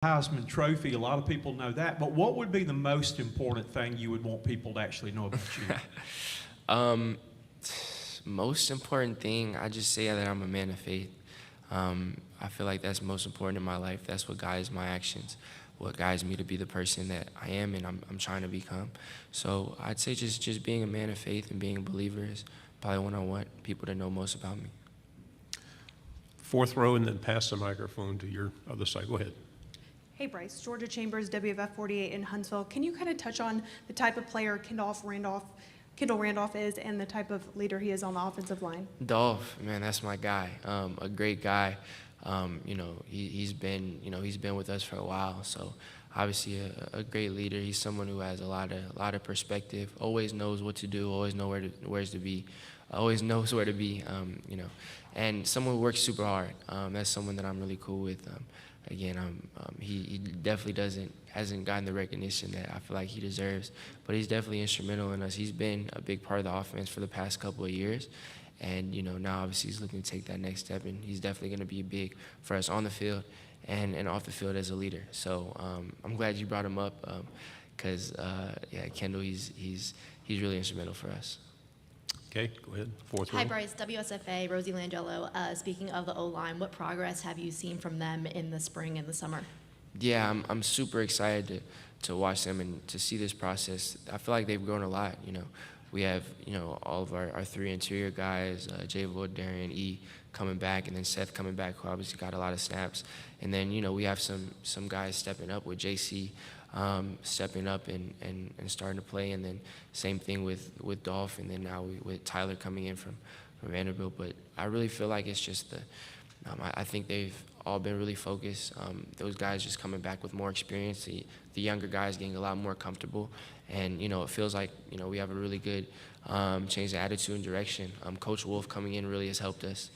Heisman Trophy. A lot of people know that. But what would be the most important thing you would want people to actually know about you? Most important thing, I just say that I'm a man of faith. I feel like that's most important in my life. That's what guides my actions, what guides me to be the person that I am and I'm trying to become. So I'd say just being a man of faith and being a believer is probably what I want people to know most about me. Fourth row, and then pass the microphone to your other side. Go ahead. Hey Bryce, Georgia Chambers, WFF 48 in Huntsville. Can you kind of touch on the type of player Kendall Randolph is and the type of leader he is on the offensive line? Dolph, man, that's my guy. A great guy. He's been with us for a while. So obviously a great leader. He's someone who has a lot of perspective. Always knows what to do. Always knows where to be. Always knows where to be. And someone who works super hard. That's someone that I'm really cool with. He definitely hasn't gotten the recognition that I feel like he deserves, but he's definitely instrumental in us. He's been a big part of the offense for the past couple of years, and now obviously he's looking to take that next step, and he's definitely going to be big for us on the field and off the field as a leader. So I'm glad you brought him up because Kendall, he's really instrumental for us. Okay, go ahead. Fourth row. Hi, Bryce. WSFA, Rosie Langello. Speaking of the O-line, what progress have you seen from them in the spring and the summer? Yeah, I'm super excited to watch them and to see this process. I feel like they've grown a lot. We have all of our three interior guys, Jay Vold, Darian, E coming back, and then Seth coming back, who obviously got a lot of snaps. And then we have some guys stepping up with JC. Stepping up and starting to play, and then same thing with Dolph, and then now with Tyler coming in from Vanderbilt. But I really feel like it's just I think they've all been really focused. Those guys just coming back with more experience. The younger guys getting a lot more comfortable, and it feels like we have a really good change in attitude and direction. Coach Wolf coming in really has helped us.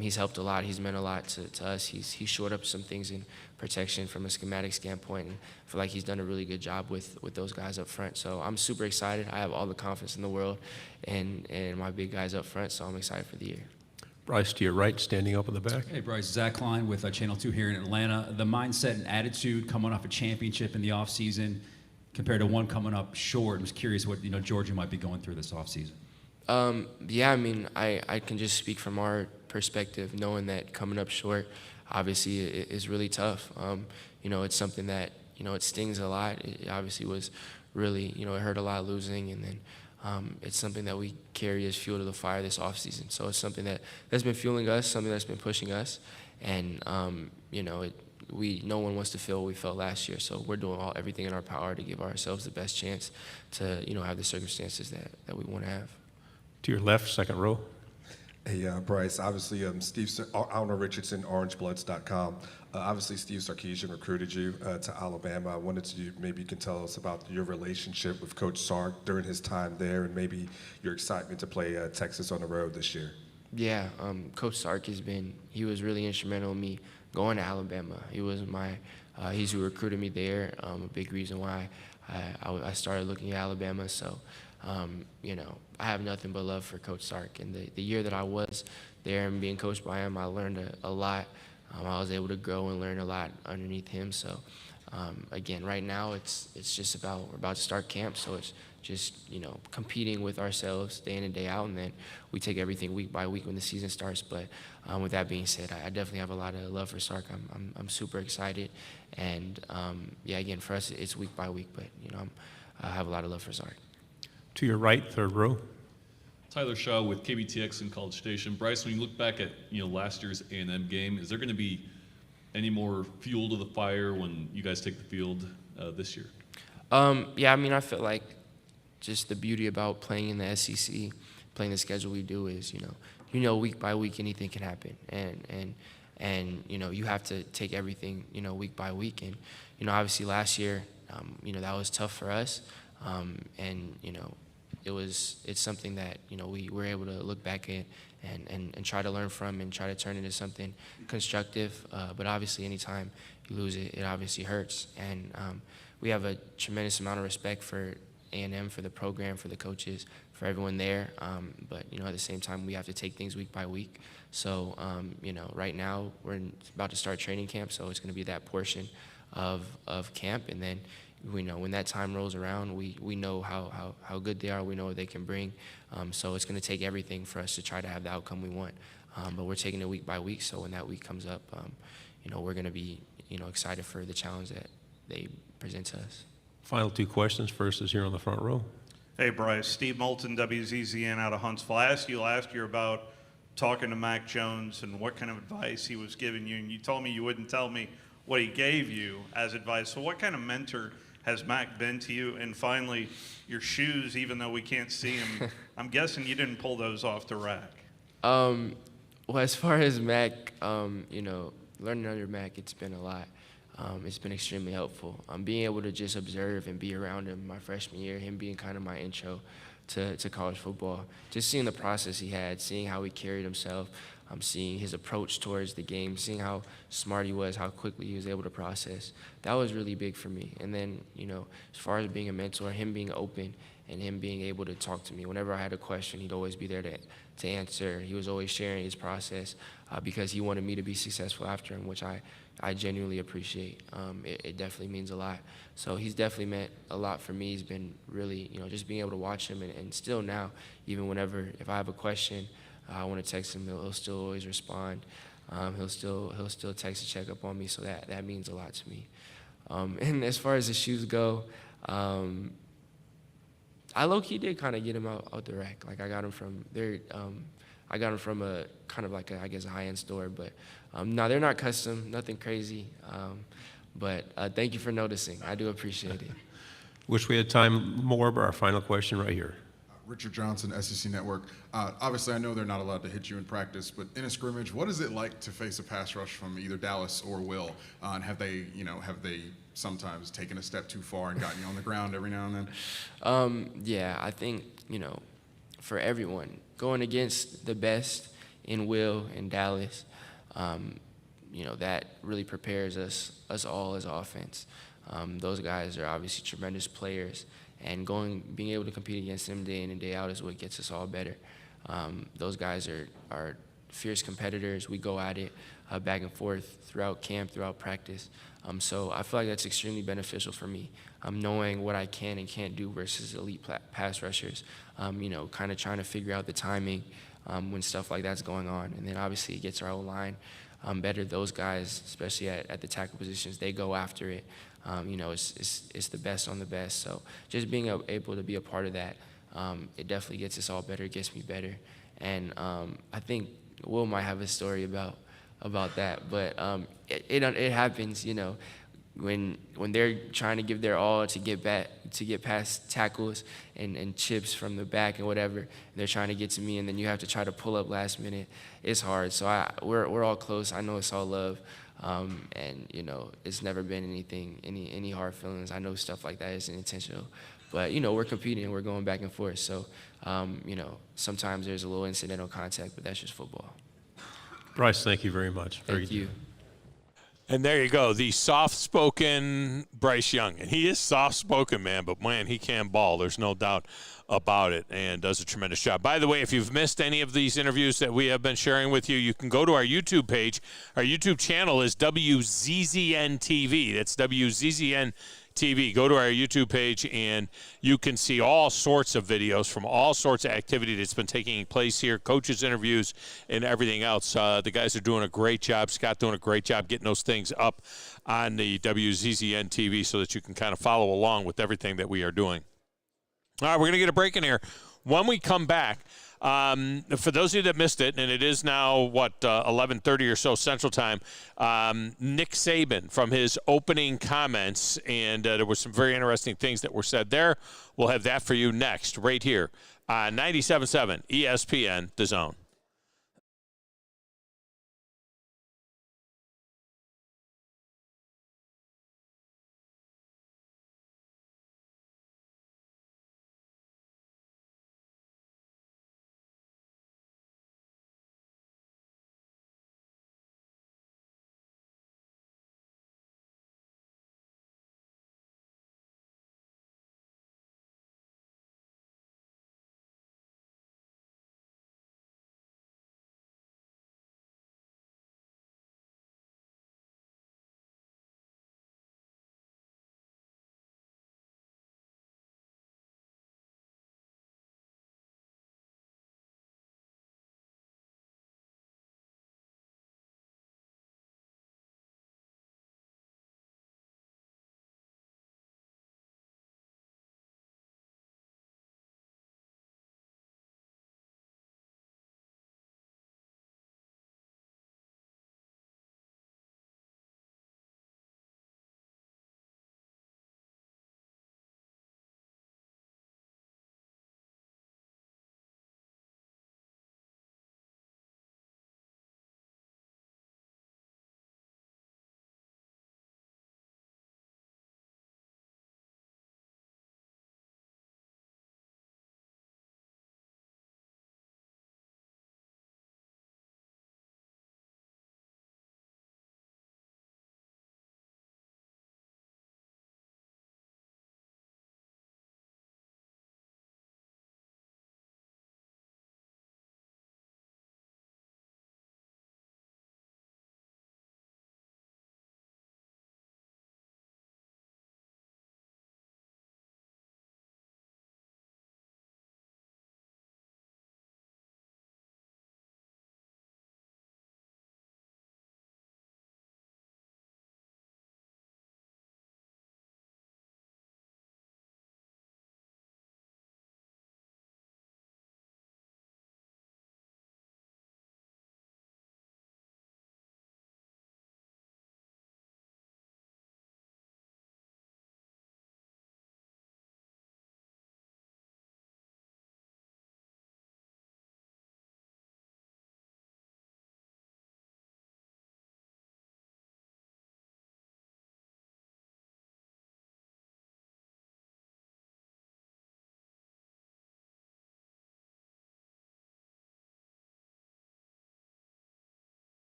He's helped a lot. He's meant a lot to us. He's shored up some things in protection from a schematic standpoint, and I feel like he's done a really good job with those guys up front. So I'm super excited. I have all the confidence in the world and my big guys up front, so I'm excited for the year. Bryce, to your right, standing up in the back. Hey, Bryce. Zach Klein with Channel 2 here in Atlanta. The mindset and attitude coming off a championship in the offseason compared to one coming up short. I was curious what Georgia might be going through this offseason. I can just speak from our perspective, knowing that coming up short, obviously, is really tough. It's something that, it stings a lot. It obviously was really, it hurt a lot losing, and then it's something that we carry as fuel to the fire this offseason. So it's something that's been fueling us, something that's been pushing us, and, no one wants to feel what we felt last year, so we're doing everything in our power to give ourselves the best chance to, have the circumstances that we want to have. To your left, second row. Hey, Bryce, obviously Alner Richardson, orangebloods.com. Obviously, Steve Sarkisian recruited you to Alabama. I wanted to, maybe you can tell us about your relationship with Coach Sark during his time there, and maybe your excitement to play Texas on the road this year. Yeah, Coach Sark he was really instrumental in me going to Alabama. He was he's who recruited me there, a big reason why I started looking at Alabama. So, I have nothing but love for Coach Sark. And the year that I was there and being coached by him, I learned a lot. I was able to grow and learn a lot underneath him. So, again, right now it's just we're about to start camp, so it's just, competing with ourselves day in and day out, and then we take everything week by week when the season starts. But with that being said, I definitely have a lot of love for Sark. I'm super excited, and again, for us it's week by week, but I have a lot of love for Sark. To your right, third row. Tyler Shaw with KBTX in College Station. Bryce, when you look back at last year's A&M game, is there going to be any more fuel to the fire when you guys take the field this year? I feel like just the beauty about playing in the SEC, playing the schedule we do is, week by week anything can happen, and you have to take everything week by week, and obviously last year that was tough for us, and it's something that we were able to look back at and try to learn from and try to turn into something constructive. But obviously, anytime you lose it, it obviously hurts. And we have a tremendous amount of respect for A&M, for the program, for the coaches, for everyone there. But at the same time, we have to take things week by week. So right now we're about to start training camp, so it's going to be that portion of camp, and then we know when that time rolls around, we know how good they are, we know what they can bring. So it's going to take everything for us to try to have the outcome we want. But we're taking it week by week, so when that week comes up, we're going to be excited for the challenge that they present to us. Final two questions. First is here on the front row. Hey, Bryce. Steve Moulton, WZZN out of Huntsville. I asked you last year about talking to Mac Jones and what kind of advice he was giving you, and you told me you wouldn't tell me what he gave you as advice. So what kind of mentor has Mac been to you? And finally, your shoes, even though we can't see them, I'm guessing you didn't pull those off the rack. Well, as far as Mac, learning under Mac, it's been a lot. It's been extremely helpful. Being able to just observe and be around him my freshman year, him being kind of my intro to college football, just seeing the process he had, seeing how he carried himself, seeing his approach towards the game, seeing how smart he was, how quickly he was able to process. That was really big for me. And then, as far as being a mentor, him being open and him being able to talk to me. Whenever I had a question, he'd always be there to answer. He was always sharing his process because he wanted me to be successful after him, which I genuinely appreciate. It definitely means a lot. So he's definitely meant a lot for me. He's been really, just being able to watch him, and still now, even if I have a question, I want to text him, he'll still always respond. He'll still text to check up on me, so that means a lot to me. And as far as the shoes go, I low-key did kind of get him out the rack. Like I got him from a kind of like a high-end store, but no, they're not custom, nothing crazy. But thank you for noticing. I do appreciate it. Wish we had time more, but our final question right here. Richard Johnson, SEC Network. Obviously, I know they're not allowed to hit you in practice, but in a scrimmage, what is it like to face a pass rush from either Dallas or Will? And have they sometimes taken a step too far and gotten you on the ground every now and then? Yeah, I think, for everyone, going against the best in Will and Dallas, that really prepares us all as offense. Those guys are obviously tremendous players, and being able to compete against them day in and day out is what gets us all better. Those guys are fierce competitors. We go at it back and forth throughout camp, throughout practice. So I feel like that's extremely beneficial for me, knowing what I can and can't do versus elite pass rushers, kind of trying to figure out the timing when stuff like that's going on. And then obviously it gets our O-line better. Those guys, especially at the tackle positions, they go after it. It's the best on the best. So just being able to be a part of that, it definitely gets us all better. It gets me better. And I think Will might have a story about that, but it happens, when they're trying to give their all to get past tackles and chips from the back and whatever, and they're trying to get to me, and then you have to try to pull up last minute. It's hard. So we're all close. I know it's all love, and it's never been any hard feelings. I know stuff like that isn't intentional, but we're competing and we're going back and forth. So sometimes there's a little incidental contact, but that's just football. Bryce, thank you very much. Thank you. And there you go, the soft-spoken Bryce Young. And he is soft-spoken, man, but, man, he can ball. There's no doubt about it, and does a tremendous job. By the way, if you've missed any of these interviews that we have been sharing with you, you can go to our YouTube page. Our YouTube channel is WZZN TV. That's WZZN TV. Go to our YouTube page, and you can see all sorts of videos from all sorts of activity that's been taking place here, coaches' interviews, and everything else. The guys are doing a great job. Scott doing a great job getting those things up on the WZZN TV so that you can kind of follow along with everything that we are doing. All right, we're going to get a break in here. When we come back, for those of you that missed it, and it is now, 11:30 or so Central Time, Nick Saban from his opening comments, and there were some very interesting things that were said there. We'll have that for you next, right here on 97.7 ESPN, The Zone.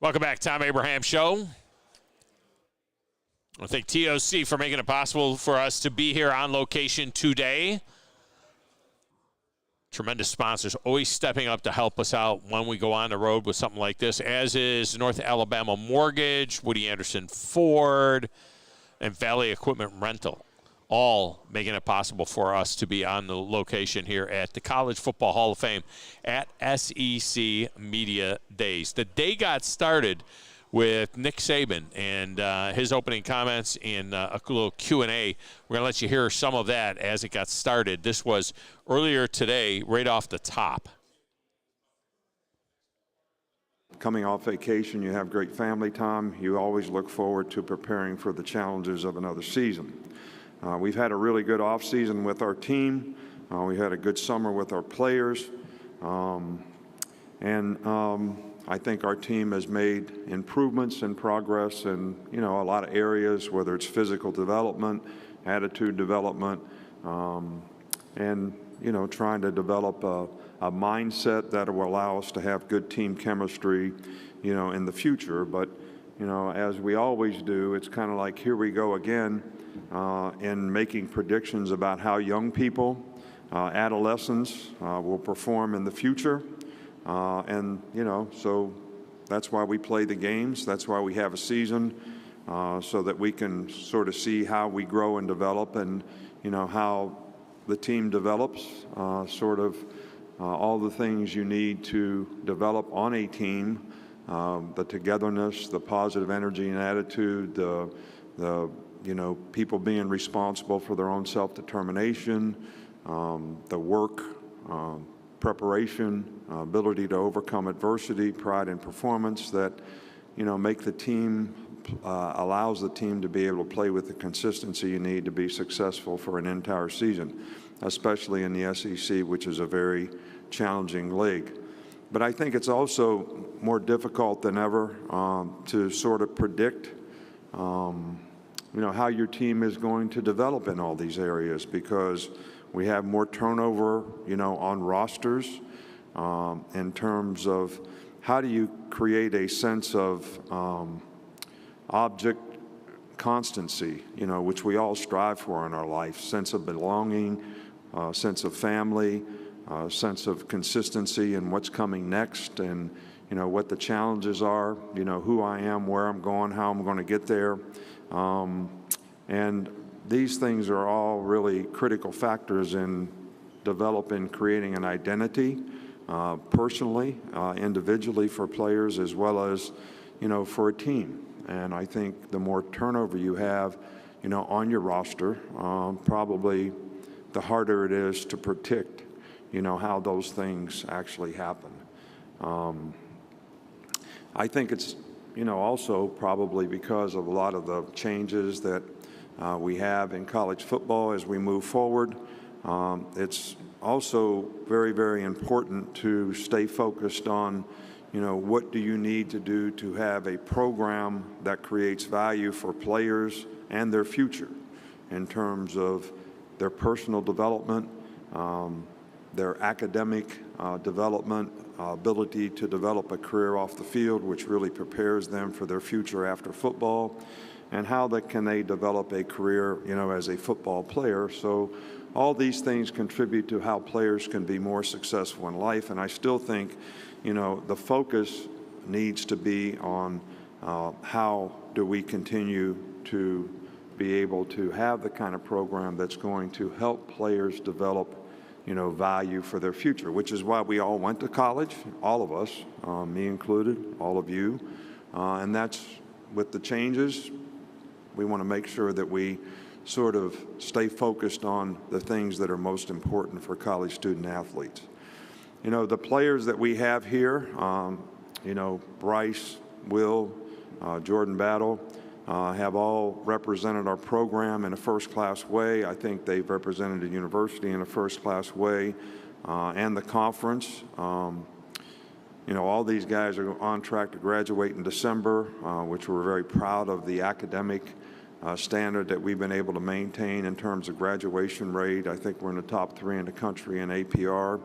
Welcome back, Tom Abraham Show. I thank TOC for making it possible for us to be here on location today. Tremendous sponsors, always stepping up to help us out when we go on the road with something like this, as is North Alabama Mortgage, Woody Anderson Ford, and Valley Equipment Rental, all making it possible for us to be on the location here at the College Football Hall of Fame at SEC Media Days. The day got started with Nick Saban and his opening comments in a little Q&A. We're going to let you hear some of that as it got started. This was earlier today, right off the top. Coming off vacation, you have great family time. You always look forward to preparing for the challenges of another season. We've had a really good offseason with our team. We had a good summer with our players. I think our team has made improvements and progress in, a lot of areas, whether it's physical development, attitude development, and, trying to develop a mindset that will allow us to have good team chemistry, in the future. But, as we always do, it's kind of like, here we go again in making predictions about how young people, adolescents will perform in the future. So that's why we play the games. That's why we have a season, so that we can sort of see how we grow and develop and, how the team develops, all the things you need to develop on a team, the togetherness, the positive energy and attitude, the people being responsible for their own self-determination, the work, preparation, ability to overcome adversity, pride in performance that, make the team, allows the team to be able to play with the consistency you need to be successful for an entire season, especially in the SEC, which is a very challenging league. But I think it's also more difficult than ever to sort of predict, how your team is going to develop in all these areas, because we have more turnover, on rosters in terms of how do you create a sense of object constancy, which we all strive for in our life, sense of belonging, sense of family, sense of consistency in what's coming next, and, what the challenges are, who I am, where I'm going, how I'm going to get there. And these things are all really critical factors in developing, creating an identity personally, individually for players, as well as, for a team. And I think the more turnover you have, on your roster, probably the harder it is to predict, how those things actually happen. I think it's, also probably because of a lot of the changes that we have in college football as we move forward. It's also very, very important to stay focused on, what do you need to do to have a program that creates value for players and their future in terms of their personal development, their academic development, ability to develop a career off the field, which really prepares them for their future after football, and how can they develop a career, as a football player. So all these things contribute to how players can be more successful in life. And I still think, the focus needs to be on how do we continue to be able to have the kind of program that's going to help players develop, value for their future, which is why we all went to college, all of us, me included, all of you. And that's with the changes. We want to make sure that we sort of stay focused on the things that are most important for college student athletes. The players that we have here, Bryce, Will, Jordan Battle, have all represented our program in a first-class way. I think they've represented the university in a first-class way, and the conference. All these guys are on track to graduate in December, which we're very proud of the academic standard that we've been able to maintain in terms of graduation rate. I think we're in the top 3 in the country in APR.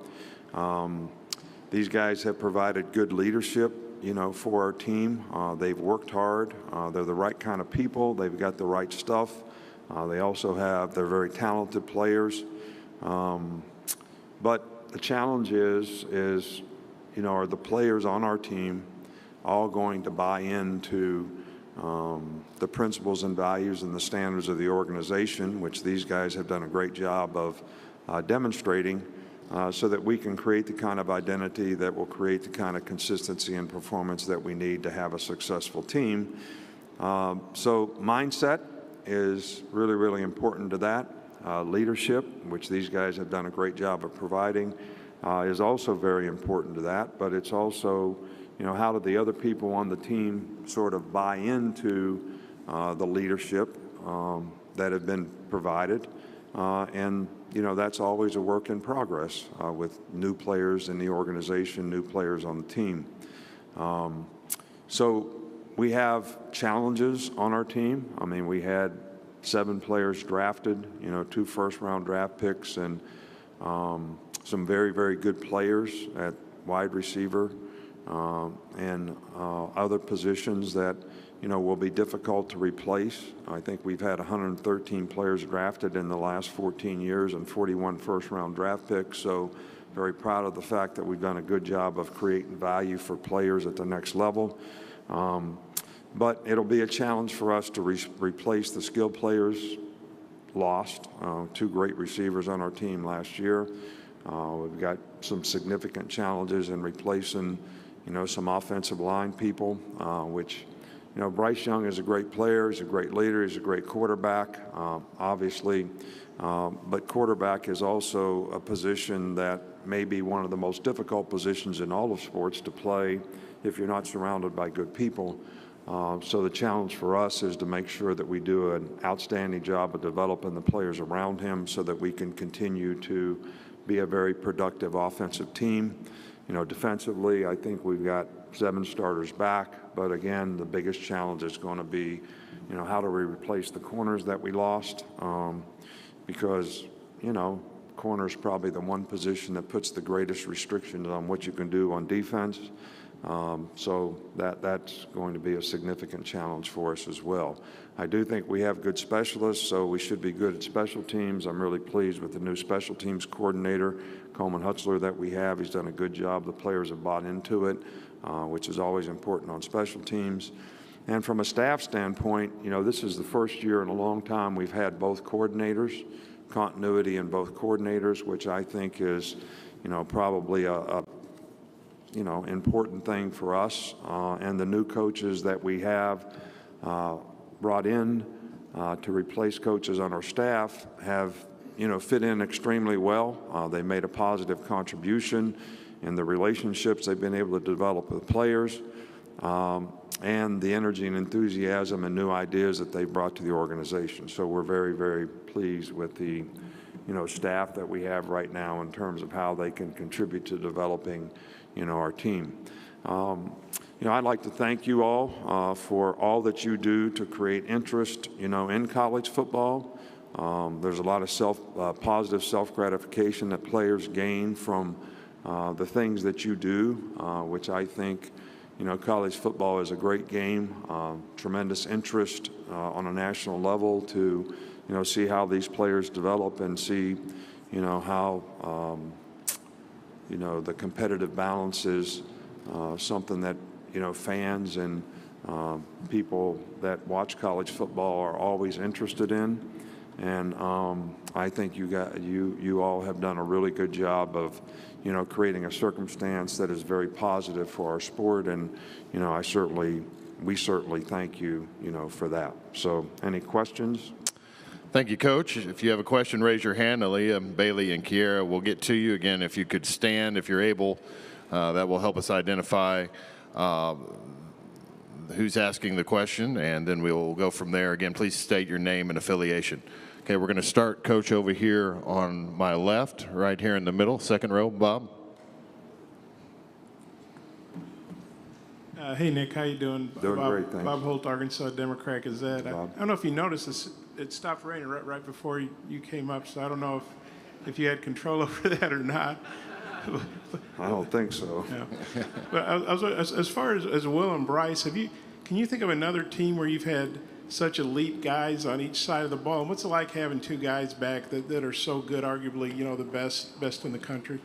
These guys have provided good leadership for our team. They've worked hard. They're the right kind of people. They've got the right stuff. They're very talented players. But the challenge is, are the players on our team all going to buy into the principles and values and the standards of the organization, which these guys have done a great job of demonstrating, so that we can create the kind of identity that will create the kind of consistency and performance that we need to have a successful team. So mindset is really, really important to that. Leadership, which these guys have done a great job of providing, is also very important to that. But it's also, how do the other people on the team sort of buy into the leadership that have been provided? And that's always a work in progress with new players in the organization, new players on the team. So we have challenges on our team. I mean, we had 7 players drafted, 2 first-round draft picks, and some very, very good players at wide receiver and other positions that, will be difficult to replace. I think we've had 113 players drafted in the last 14 years and 41 first-round draft picks. So very proud of the fact that we've done a good job of creating value for players at the next level. But it'll be a challenge for us to replace the skilled players lost. 2 great receivers on our team last year. We've got some significant challenges in replacing, some offensive line people, which, Bryce Young is a great player. He's a great leader. He's a great quarterback, obviously. But quarterback is also a position that may be one of the most difficult positions in all of sports to play if you're not surrounded by good people. So the challenge for us is to make sure that we do an outstanding job of developing the players around him so that we can continue to be a very productive offensive team. Defensively, I think we've got 7 starters back, but again, the biggest challenge is going to be, how do we replace the corners that we lost? Because, corner is probably the one position that puts the greatest restrictions on what you can do on defense. So that's going to be a significant challenge for us as well. I do think we have good specialists, so we should be good at special teams. I'm really pleased with the new special teams coordinator, Coleman Hutzler, that we have. He's done a good job. The players have bought into it, which is always important on special teams. And from a staff standpoint, this is the first year in a long time we've had both coordinators, continuity in both coordinators, which I think is, probably a important thing for us. And the new coaches that we have brought in to replace coaches on our staff have, fit in extremely well. They made a positive contribution in the relationships they've been able to develop with players, and the energy and enthusiasm and new ideas that they've brought to the organization. So we're very, very pleased with the, staff that we have right now in terms of how they can contribute to developing, our team. I'd like to thank you all for all that you do to create interest, in college football. There's a lot of positive self-gratification that players gain from the things that you do, which I think, college football is a great game, tremendous interest on a national level to, see how these players develop and see, how, the competitive balance is something that, fans and people that watch college football are always interested in. And I think you all have done a really good job of, creating a circumstance that is very positive for our sport. And, we certainly thank you, for that. So any questions? Thank you, Coach. If you have a question, raise your hand. Aaliyah, Bailey, and Kiera will get to you. Again, if you could stand, if you're able, that will help us identify who's asking the question, and then we'll go from there. Again, please state your name and affiliation. Okay, we're going to start, Coach, over here on my left, right here in the middle, second row. Bob. Hey, Nick, how you doing? Doing great, thanks. Bob Holt, Arkansas Democrat Gazette. I Bob. don't know if you noticed, it stopped raining right before you came up, so I don't know if you had control over that or not. I don't think so. Yeah. But as far as Will and Bryce, can you think of another team where you've had such elite guys on each side of the ball? And what's it like having two guys back that are so good, arguably, the best in the country?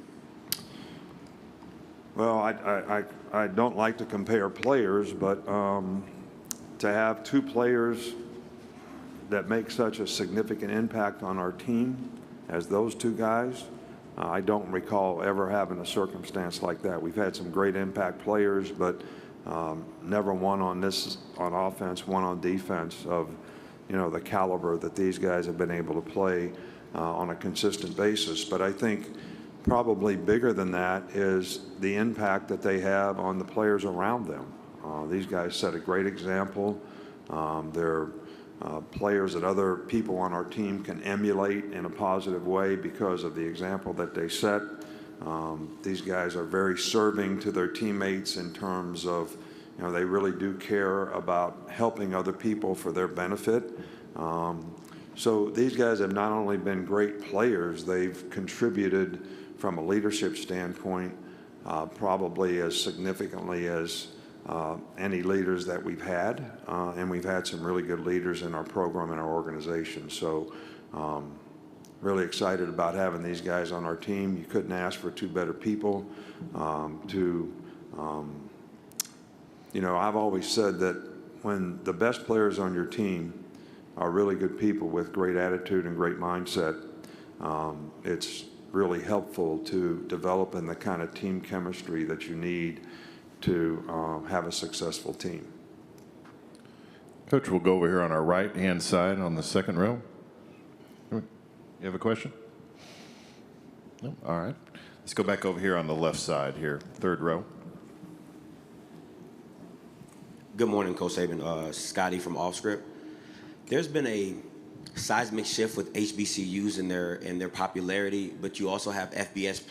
Well, I don't like to compare players, but to have two players that make such a significant impact on our team as those two guys, I don't recall ever having a circumstance like that. We've had some great impact players, but never one on offense, one on defense of, the caliber that these guys have been able to play on a consistent basis. But I think probably bigger than that is the impact that they have on the players around them. These guys set a great example. They're players that other people on our team can emulate in a positive way because of the example that they set. These guys are very serving to their teammates in terms of, they really do care about helping other people for their benefit. So these guys have not only been great players, they've contributed from a leadership standpoint probably as significantly as any leaders that we've had, and we've had some really good leaders in our program and our organization. So really excited about having these guys on our team. You couldn't ask for two better people. I've always said that when the best players on your team are really good people with great attitude and great mindset, it's really helpful to develop in the kind of team chemistry that you need to have a successful team. Coach, we'll go over here on our right-hand side on the second row. You have a question? No? All right. Let's go back over here on the left side here, third row. Good morning, Coach Saban. Scotty from Offscript. There's been a seismic shift with HBCUs and their popularity, but you also have FBS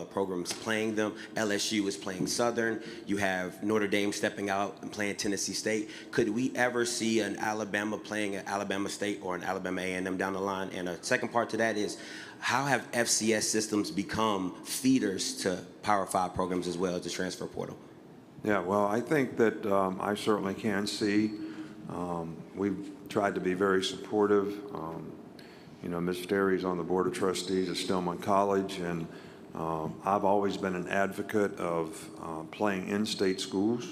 programs playing them. LSU is playing Southern. You have Notre Dame stepping out and playing Tennessee State. Could we ever see an Alabama playing at Alabama State or an Alabama A&M down the line? And a second part to that is, how have FCS systems become feeders to Power 5 programs as well as the transfer portal? Yeah, well, I think that I certainly can see. We've tried to be very supportive. Ms. Terry's on the Board of Trustees at Stillman College, and I've always been an advocate of playing in-state schools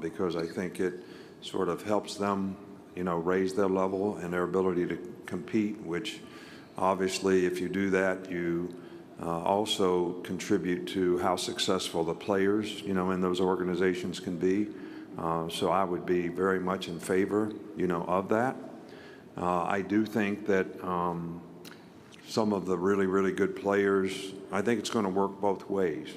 because I think it sort of helps them, raise their level and their ability to compete, which obviously if you do that, you also contribute to how successful the players, in those organizations can be. So I would be very much in favor, of that. I do think that some of the really, really good players, I think it's going to work both ways.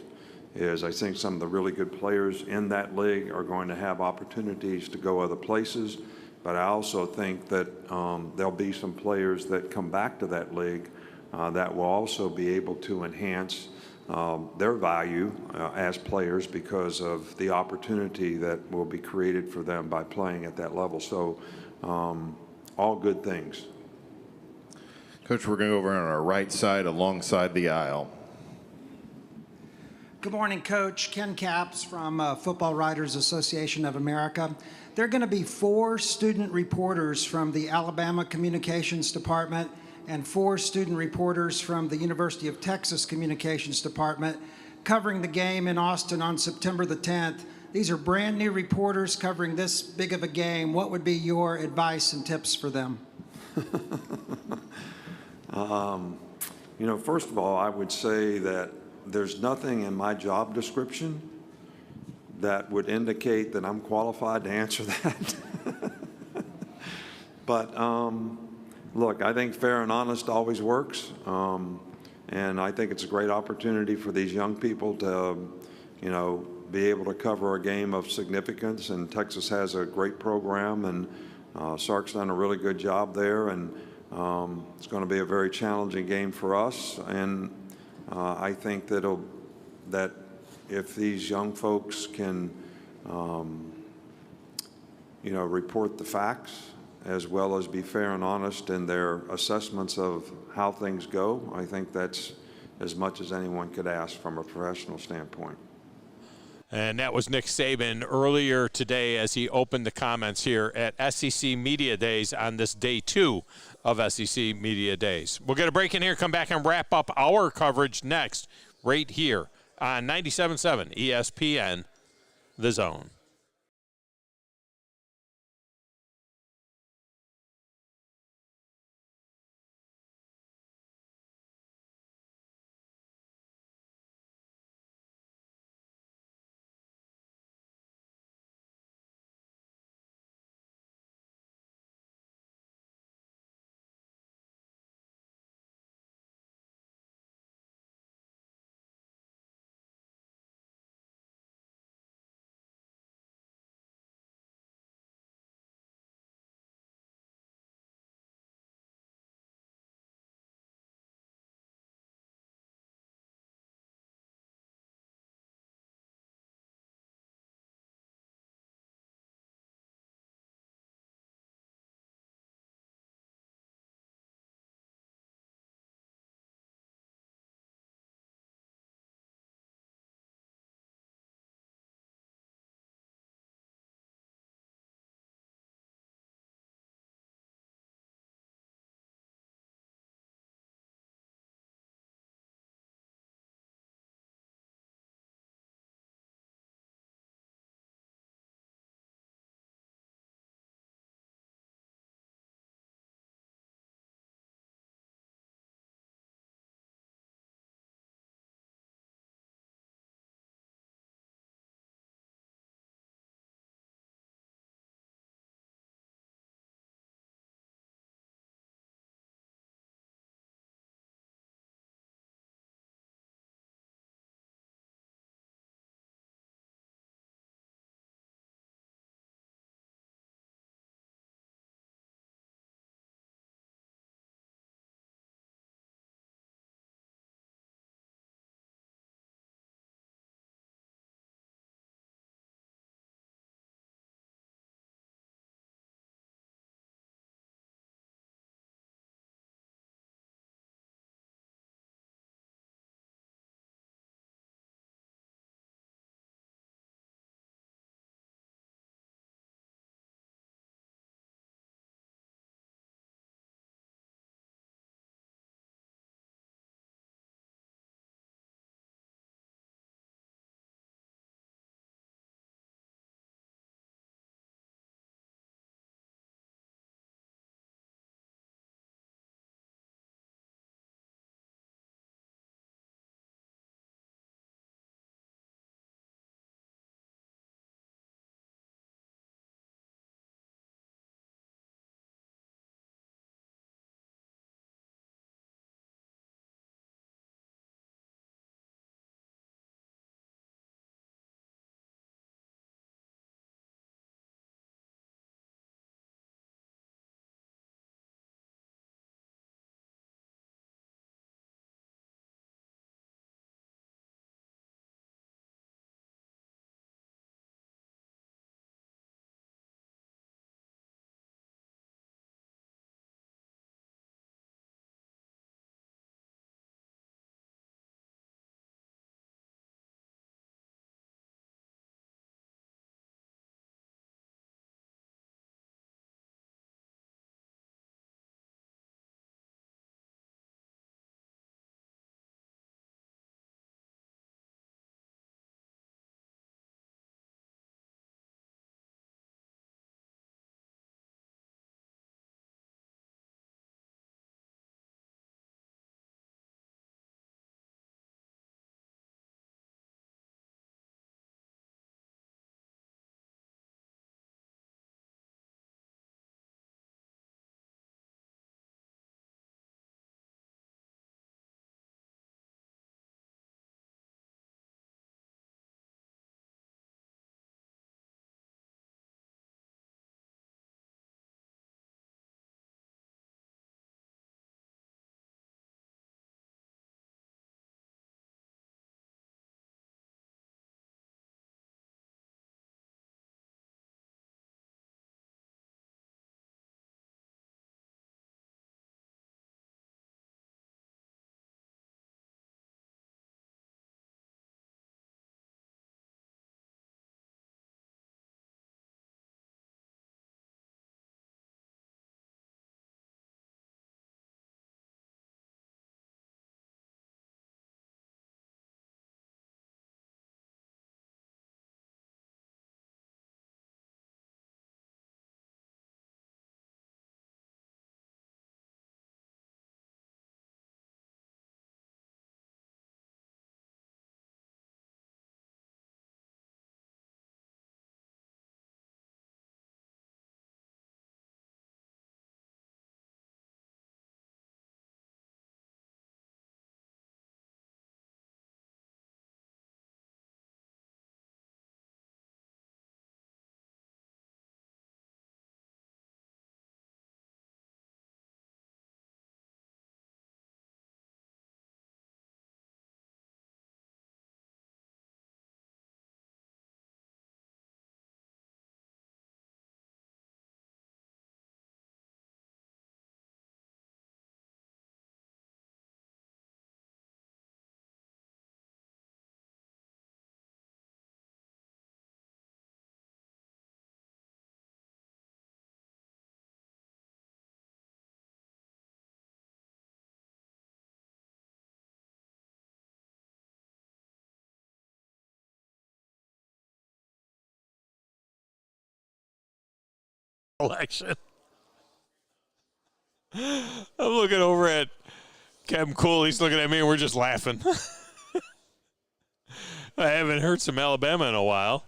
I think some of the really good players in that league are going to have opportunities to go other places, but I also think that there'll be some players that come back to that league that will also be able to enhance their value as players because of the opportunity that will be created for them by playing at that level. So all good things. Coach, we're going to go over on our right side alongside the aisle. Good morning, Coach. Ken Capps from Football Writers Association of America. There are going to be 4 student reporters from the Alabama Communications Department and 4 student reporters from the University of Texas Communications Department covering the game in Austin on September the 10th. These are brand new reporters covering this big of a game. What would be your advice and tips for them? First of all, I would say that there's nothing in my job description that would indicate that I'm qualified to answer that. But look, I think fair and honest always works. And I think it's a great opportunity for these young people to, be able to cover a game of significance. And Texas has a great program, and Sark's done a really good job there. And it's going to be a very challenging game for us. And I think that if these young folks can, report the facts as well as be fair and honest in their assessments of how things go, I think that's as much as anyone could ask from a professional standpoint. And that was Nick Saban earlier today as he opened the comments here at SEC Media Days on this day 2 of SEC Media Days. We'll get a break in here, come back and wrap up our coverage next right here on 97.7 ESPN, The Zone. election. I'm looking over at Kevin Cool. He's looking at me, and we're just laughing. I haven't heard some Alabama in a while.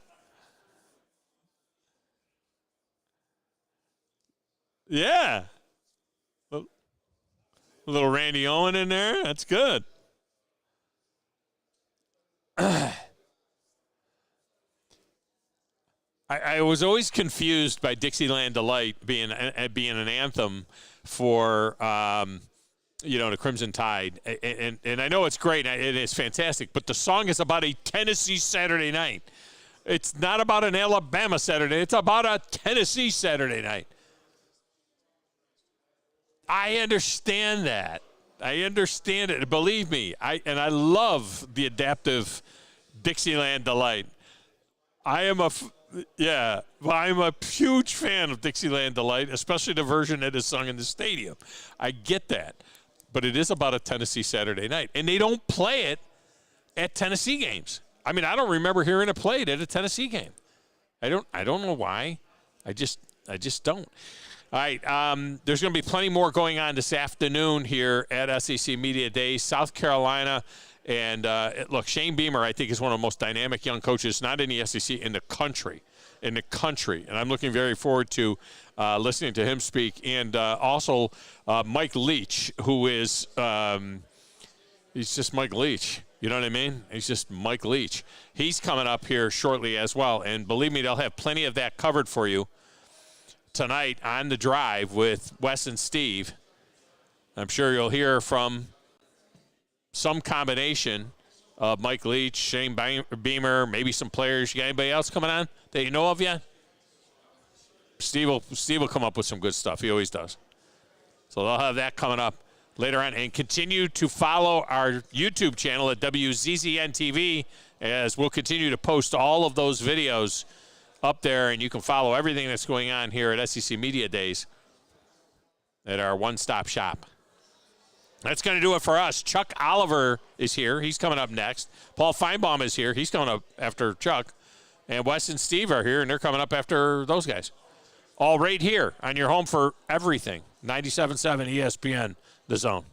Yeah. A little Randy Owen in there. That's good. I was always confused by Dixieland Delight being an anthem for the Crimson Tide, and I know it's great, and it is fantastic, but the song is about a Tennessee Saturday night. It's not about an Alabama Saturday. It's about a Tennessee Saturday night. I understand that. I understand it. Believe me, I love the adaptive Dixieland Delight. I'm a huge fan of Dixieland Delight, especially the version that is sung in the stadium. I get that. But it is about a Tennessee Saturday night. And they don't play it at Tennessee games. I mean, I don't remember hearing it played at a Tennessee game. I don't know why. I just don't. All right, there's going to be plenty more going on this afternoon here at SEC Media Days. South Carolina, and look, Shane Beamer, I think, is one of the most dynamic young coaches, not in the SEC, in the country. And I'm looking very forward to listening to him speak. And also Mike Leach, who is he's just Mike Leach. You know what I mean? He's just Mike Leach. He's coming up here shortly as well. And believe me, they'll have plenty of that covered for you tonight on The Drive with Wes and Steve. I'm sure you'll hear from some combination of Mike Leach, Shane Beamer, maybe some players. You got anybody else coming on that you know of yet? Steve will come up with some good stuff. He always does. So they'll have that coming up later on. And continue to follow our YouTube channel at WZZN TV, as we'll continue to post all of those videos up there, and you can follow everything that's going on here at SEC Media Days at our one-stop shop. That's going to do it for us. Chuck Oliver is here. He's coming up next. Paul Feinbaum is here. He's coming up after Chuck. And Wes and Steve are here, and they're coming up after those guys. All right here on your home for everything. 97.7 ESPN, The Zone.